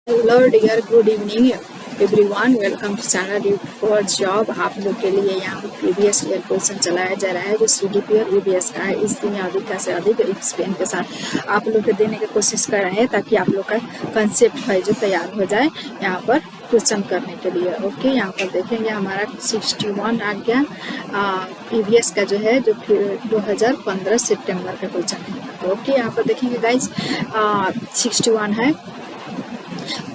Hello dear, good evening everyone. Welcome to channel for job. आप लोग के लिए यहाँ पर प्रीवियस ईयर क्वेश्चन चलाया जा रहा है जो CDP और EBS का है। इसमें अधिक से अधिक एक्सप्लेन के साथ आप लोग को देने की कोशिश कर रहे हैं ताकि आप लोग का कंसेप्ट है जो तैयार हो जाए यहाँ पर क्वेश्चन करने के लिए। ओके, यहाँ पर देखेंगे हमारा 61 आ गया। EBS का जो है जो 2015 सितंबर का क्वेश्चन है। ओके, यहाँ पर देखेंगे गाइज 61 है।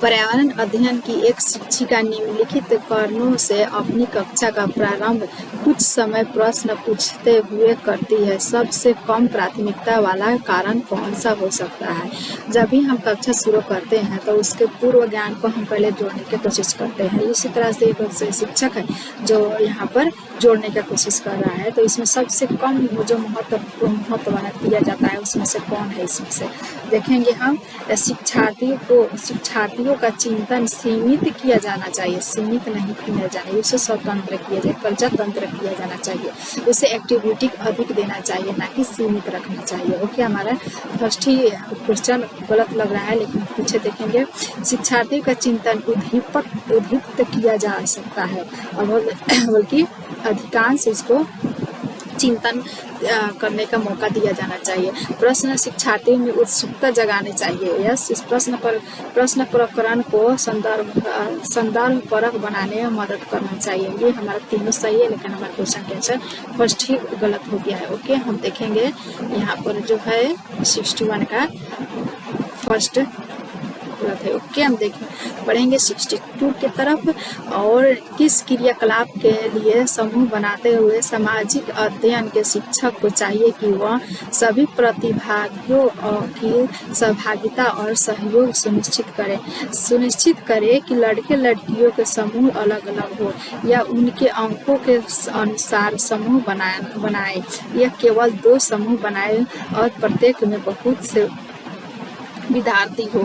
पर्यावरण अध्ययन की एक शिक्षिका निम्नलिखित कारणों से अपनी कक्षा का प्रारंभ कुछ समय प्रश्न पूछते हुए करती है। सबसे कम प्राथमिकता वाला कारण कौन सा हो सकता है? जब भी हम कक्षा शुरू करते हैं तो उसके पूर्व ज्ञान को हम पहले जोड़ने की कोशिश करते हैं। इसी तरह से एक शिक्षक है जो यहाँ पर जोड़ने की कोशिश कर रहा है। तो इसमें सबसे कम जो महत्व दिया जाता है उसमें से कौन है? इसमें से देखेंगे हम शिक्षार्थियों का चिंतन सीमित किया जाना चाहिए, सीमित नहीं किया जाना, उसे स्वतंत्र किया जाए, प्रजातंत्र किया जाना चाहिए, उसे एक्टिविटी अधिक देना चाहिए, ना कि सीमित रखना चाहिए। ओके, हमारा फर्स्ट ही क्वेश्चन गलत लग रहा है, लेकिन पीछे देखेंगे शिक्षार्थी का चिंतन उद्दीप्त किया जा सकता है और बल्कि अधिकांश उसको चिंतन करने का मौका दिया जाना चाहिए। प्रश्न शिक्षार्थियों में उत्सुकता जगाने चाहिए। यस, इस प्रश्न प्रकरण को संदर्भ परक बनाने में मदद करना चाहिए। ये हमारा तीनों सही है, लेकिन हमारा क्वेश्चन के आंसर फर्स्ट ही गलत हो गया है। ओके, हम देखेंगे यहाँ पर जो है 61 का फर्स्ट गलत है। ओके, हम पढ़ेंगे 62 की तरफ। और किस क्रियाकलाप के लिए समूह बनाते हुए सामाजिक अध्ययन के शिक्षक को चाहिए कि वह सभी प्रतिभागियों की सहभागिता और सहयोग सुनिश्चित करे कि लड़के लड़कियों के समूह अलग अलग हो या उनके अंकों के अनुसार समूह बनाए या केवल 2 समूह बनाए और प्रत्येक में बहुत से विद्यार्थी हो।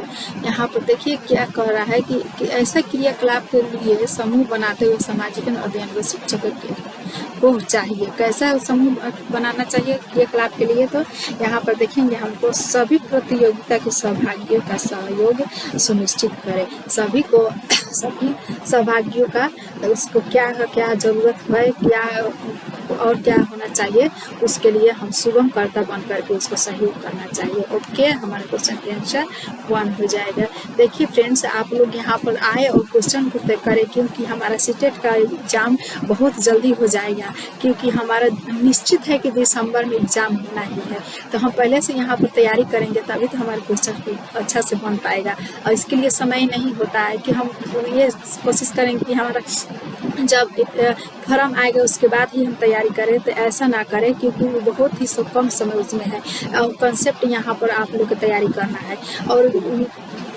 यहाँ पर देखिए क्या कह रहा है कि ऐसा क्रियाकलाप के लिए समूह बनाते हुए सामाजिक अध्ययन को शिक्षक को चाहिए। कैसा समूह बनाना चाहिए क्रियाकलाप के लिए? तो यहाँ पर देखेंगे हमको सभी प्रतियोगिता के सहभागियों का सहयोग सुनिश्चित करें। सभी सहभागियों का उसको क्या जरूरत है, क्या होना चाहिए, उसके लिए हम सुगम कर्ता बन करके उसको सहयोग करना चाहिए। ओके, हमारे क्वेश्चन के आंसर 1 हो जाएगा। देखिए फ्रेंड्स, आप लोग यहाँ पर आए और क्वेश्चन को तय करें, क्योंकि हमारा सीटेट का एग्जाम बहुत जल्दी हो जाएगा, क्योंकि हमारा निश्चित है कि दिसंबर में एग्जाम होना ही है। तो हम पहले से यहाँ पर तैयारी करेंगे तभी तो हमारे क्वेश्चन अच्छा से बन पाएगा। और इसके लिए समय नहीं होता है कि हम ये कोशिश करेंगे कि हमारा जब फॉर्म आएगा उसके बाद ही हम तैयारी करें, तो ऐसा ना करें, क्योंकि वो बहुत ही कम समय उसमें है। कंसेप्ट यहाँ पर आप लोग को तैयारी करना है। और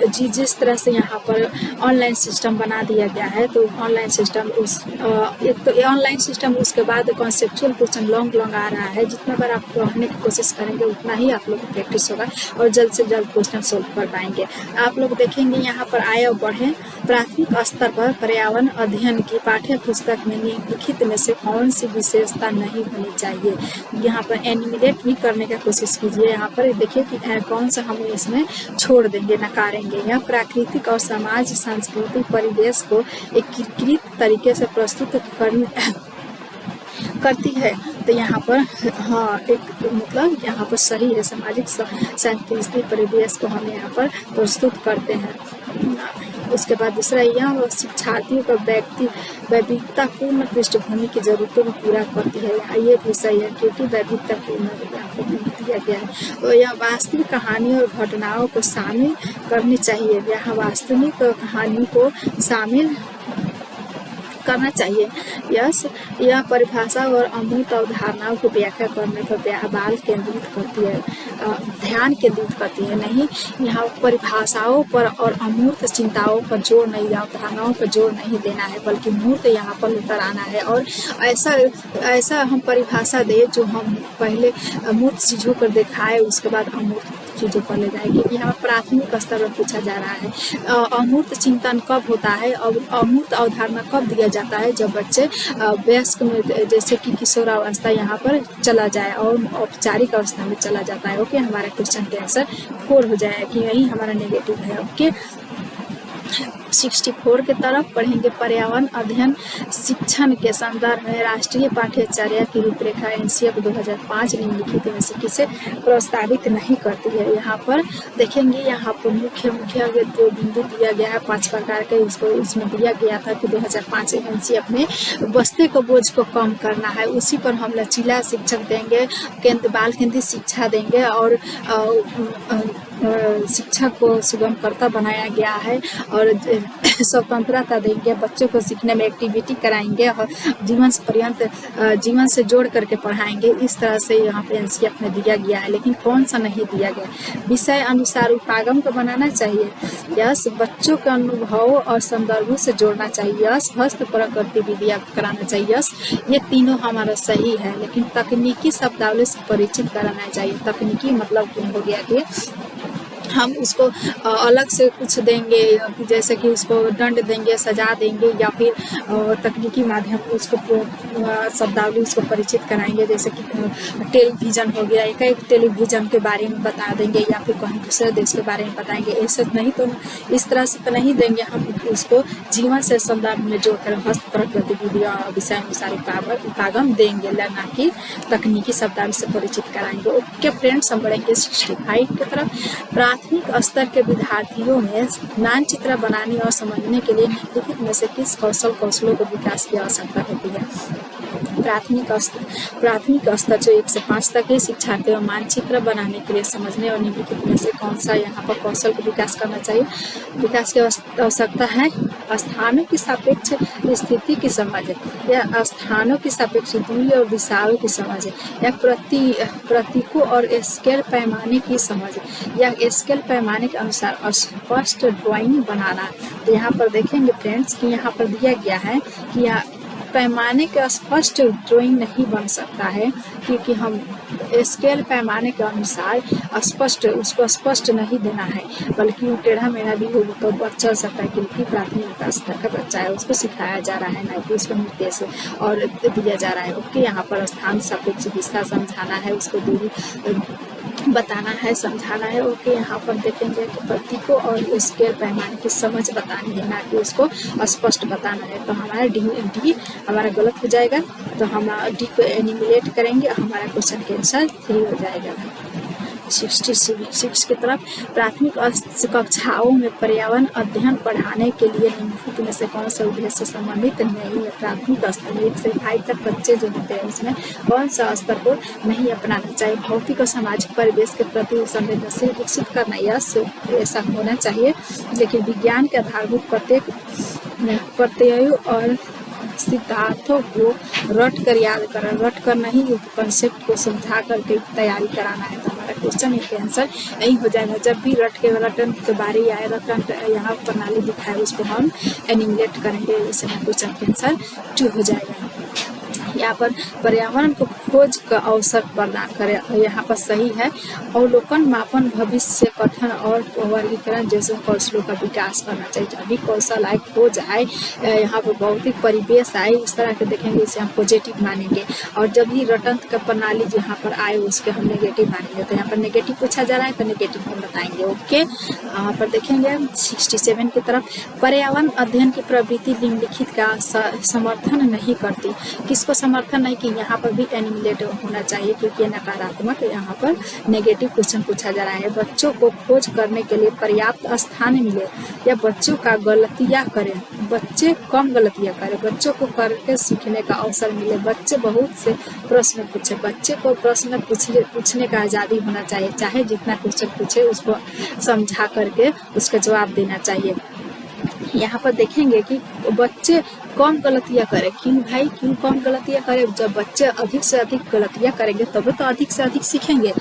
जिस तरह से यहाँ पर ऑनलाइन सिस्टम बना दिया गया है, तो ऑनलाइन सिस्टम एक तो ऑनलाइन सिस्टम, उसके बाद कॉन्सेप्चुअल क्वेश्चन लॉन्ग आ रहा है। जितना बार आप पढ़ने की कोशिश करेंगे उतना ही आप लोग को प्रैक्टिस होगा और जल्द से जल्द क्वेश्चन सोल्व कर पाएंगे। आप लोग देखेंगे यहाँ पर आए और बढ़े। प्राथमिक स्तर पर पर्यावरण अध्ययन की पाठ्य पुस्तक में निम्नलिखित में से कौन सी विशेषता नहीं होनी चाहिए? यहाँ पर एनिमिलेट भी करने का कोशिश कीजिए। यहाँ पर देखिए कि कौन सा हम इसमें छोड़ देंगे, नकारेंगे। यह प्राकृतिक और समाज सांस्कृतिक परिवेश को एकीकृत तरीके से प्रस्तुत करती है। तो यहाँ पर मतलब यहाँ पर सही है। सामाजिक सांस्कृतिक परिवेश को हम यहाँ पर प्रस्तुत करते हैं। उसके बाद दूसरा, यह शिक्षार्थियों का वैविधतापूर्ण पृष्ठभूमि की जरूरतों को पूरा करती है। ये भी सही है, क्योंकि वैविधतापूर्ण दिया गया है। तो यह वास्तविक कहानी और घटनाओं को शामिल करनी चाहिए। यहाँ वास्तविक कहानी को शामिल करना चाहिए। यस, यह परिभाषा और अमूर्त अवधारणाओं की व्याख्या करने पर ध्यान केंद्रित करती है। नहीं, यहाँ परिभाषाओं पर और अमूर्त चिंताओं पर जोर नहीं, अवधारणाओं पर जोर नहीं देना है, बल्कि मूर्त यहाँ पर उतर आना है। और ऐसा हम परिभाषा दे जो हम पहले अमूर्त चीज़ों पर दिखाए, उसके बाद अमूर्त चीज़ों पर ले जाए। क्योंकि यहाँ प्राथमिक स्तर पर पूछा जा रहा है अमूर्त चिंतन कब होता है और अमूर्त अवधारणा कब दिया जाता है? जब बच्चे वयस्क में, जैसे कि किशोरावस्था यहाँ पर चला जाए और औपचारिक अवस्था में चला जाता है। ओके, हमारा क्वेश्चन के आंसर 4 हो जाएगा कि यही हमारा नेगेटिव है। ओके, 64 की तरफ पढ़ेंगे। पर्यावरण अध्ययन शिक्षण के संदर्भ में राष्ट्रीय पाठ्यचर्या की रूपरेखा एनसीएफ 2005 निम्नलिखित में से किसे प्रस्तावित नहीं करती है। यहाँ पर देखेंगे, यहाँ पर मुख्य जो बिंदु दिया गया है 5 प्रकार के, उसको उसमें दिया गया था कि 2005 एनसीएफ में बस्ते को बोझ को कम करना है। उसी पर हम लचीला शिक्षक देंगे, बाल केंद्रित शिक्षा देंगे और शिक्षा को सुगमकर्ता बनाया गया है और स्वतंत्रता देंगे। बच्चों को सीखने में एक्टिविटी कराएंगे और जीवन से जोड़ करके पढ़ाएंगे। इस तरह से यहाँ पे एनसीएफ में दिया गया है। लेकिन कौन सा नहीं दिया गया? विषय अनुसार उपागम को बनाना चाहिए। यस, बच्चों के अनुभवों और संदर्भों से जोड़ना चाहिए। यस, हस्तपरक गतिविधियाँ कराना चाहिए। यस, ये तीनों हमारा सही है। लेकिन तकनीकी शब्दावली से परिचित कराना चाहिए। तकनीकी मतलब हो गया कि हम उसको अलग से कुछ देंगे, जैसे कि उसको दंड देंगे, सजा देंगे, या फिर तकनीकी माध्यम उसको शब्दावली उसको परिचित कराएंगे। जैसे कि टेलीविज़न हो गया, एक टेलीविज़न के बारे में बता देंगे या फिर कहीं दूसरे देश के बारे में बताएंगे। ऐसे नहीं, तो इस तरह से तो नहीं देंगे। हम उसको जीवन से संदर्भ में जोड़कर हस्तपरक गतिविधि और विषय अनुसार उपागम देंगे, ना कि तकनीकी शब्दावली से परिचित कराएंगे। ओके फ्रेंड्स, हम बढ़ेंगे 65 की तरफ। प्राथमिक स्तर के विद्यार्थियों में मानचित्र बनाने और समझने के लिए निम्नलिखित में से किस कौशलों को विकास की आवश्यकता होती है। प्राथमिक स्तर जो 1 से 5 तक है, शिक्षार्थियों को मानचित्र बनाने के लिए समझने और निम्नलिखित में से कौन सा यहाँ पर कौशल को विकास करना चाहिए। विकास की आवश्यकता है स्थानों की सापेक्ष स्थिति की समझ, या स्थानों की सापेक्ष दूरी और दिशाओं की समझ, या प्रतीकों और स्केल पैमाने की समझ, या स्केल पैमाने के अनुसार स्पष्ट ड्राइंग बनाना। तो यहाँ पर देखेंगे फ्रेंड्स कि यहाँ पर दिया गया है कि पैमाने का स्पष्ट ड्राइंग नहीं बन सकता है, क्योंकि हम स्केल पैमाने के अनुसार उसको स्पष्ट नहीं देना है, बल्कि वो टेढ़ा मेढ़ा भी हो तो चल सकता है, क्योंकि प्राथमिक स्तर का बच्चा है, उसको सिखाया जा रहा है, ना कि उसको निर्देश और दिया जा रहा है। ओके, यहाँ पर स्थान सापेक्ष दिशा समझाना है, उसको दूरी बताना है, समझाना है। ओके, यहाँ पर देखेंगे कि प्रतीकों और स्केल पैमाने की समझ बतानी है, ना कि उसको स्पष्ट बताना है। तो हमारा डी हमारा गलत हो जाएगा। तो हम डी को एनिमिलेट करेंगे, हमारा क्वेश्चन के आंसर 3 हो जाएगा। 66 की तरफ प्राथमिक कक्षाओं में पर्यावरण अध्ययन पढ़ाने के लिए निम्नलिखित में से कौन सा उद्देश्य से संबंधित नहीं है। प्राथमिक स्तर में 1 से 5 तक बच्चे जो होते हैं, उसमें कौन सा स्तर को नहीं अपनाना चाहिए। भौतिक और सामाजिक परिवेश के प्रति संवेदनशील विकसित करना, ऐसा होना चाहिए। लेकिन विज्ञान के आधारभूत प्रत्ययों और सिद्धांतों को रट कर याद करना, रट कर नहीं, कंसेप्ट को समझा करके तैयारी कराना है। तो हमारा क्वेश्चन के आंसर नहीं हो जाएगा। जब भी रटन के बारे आए, रटन यहाँ प्रणाली दिखाए, उसको हम एनिमेट करेंगे, इससे क्वेश्चन के आंसर 2 हो जाएगा। यहाँ पर पर्यावरण को खोज का अवसर प्रदान करें, यहाँ पर सही है। अवलोकन, मापन, भविष्य कथन और वर्गीकरण जैसे कौशलों का विकास करना चाहिए। अभी कौशल आए, खोज आए, यहाँ पर भौतिक परिवेश आए, इस तरह के देखेंगे, इसे हम पॉजिटिव मानेंगे। और जब भी रटन का प्रणाली यहाँ पर आए, उसके हम नेगेटिव मानेंगे। तो यहाँ पर नेगेटिव पूछा जा रहा है, तो नेगेटिव हम बताएंगे। ओके, यहाँ पर देखेंगे 67 की तरफ पर्यावरण अध्ययन की प्रवृत्ति निम्नलिखित का समर्थन नहीं करती। किसको समर्थन नहीं? कि यहाँ पर भी एनिमिलेट होना चाहिए, क्योंकि नकारात्मक, यहाँ पर नेगेटिव क्वेश्चन पूछा जा रहा है। बच्चों को खोज करने के लिए पर्याप्त स्थान मिले, या बच्चों का गलतियाँ करें, बच्चे कम गलतियाँ करें, बच्चों को करके सीखने का अवसर मिले, बच्चे बहुत से प्रश्न पूछे, बच्चे को प्रश्न पूछने का आज़ादी होना चाहिए, चाहे जितना क्वेश्चन पूछे उसको समझा करके उसका जवाब देना चाहिए। यहाँ पर देखेंगे कि बच्चे कम गलतियाँ करें। क्यों भाई, क्यों कम गलतियाँ करें? जब बच्चे अधिक से अधिक गलतियाँ करेंगे तभी तो अधिक से अधिक सीखेंगे।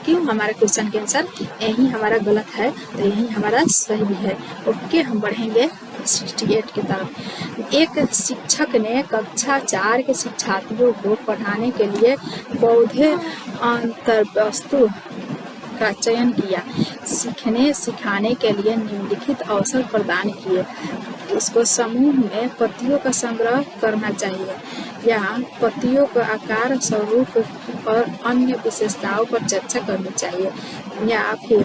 क्यों? हमारे क्वेश्चन के आंसर यही हमारा गलत है, तो यही हमारा सही है। ओके, हम बढ़ेंगे 68 की तरफ। एक शिक्षक ने कक्षा 4 के शिक्षार्थियों को पढ़ाने के लिए पौधे अंतर्वस्तु का चयन किया, सीखने सिखाने के लिए निम्नलिखित अवसर प्रदान किए। उसको समूह में पत्तियों का संग्रह करना चाहिए, या पत्तियों का आकार, स्वरूप और अन्य विशेषताओं पर चर्चा करनी चाहिए, या फिर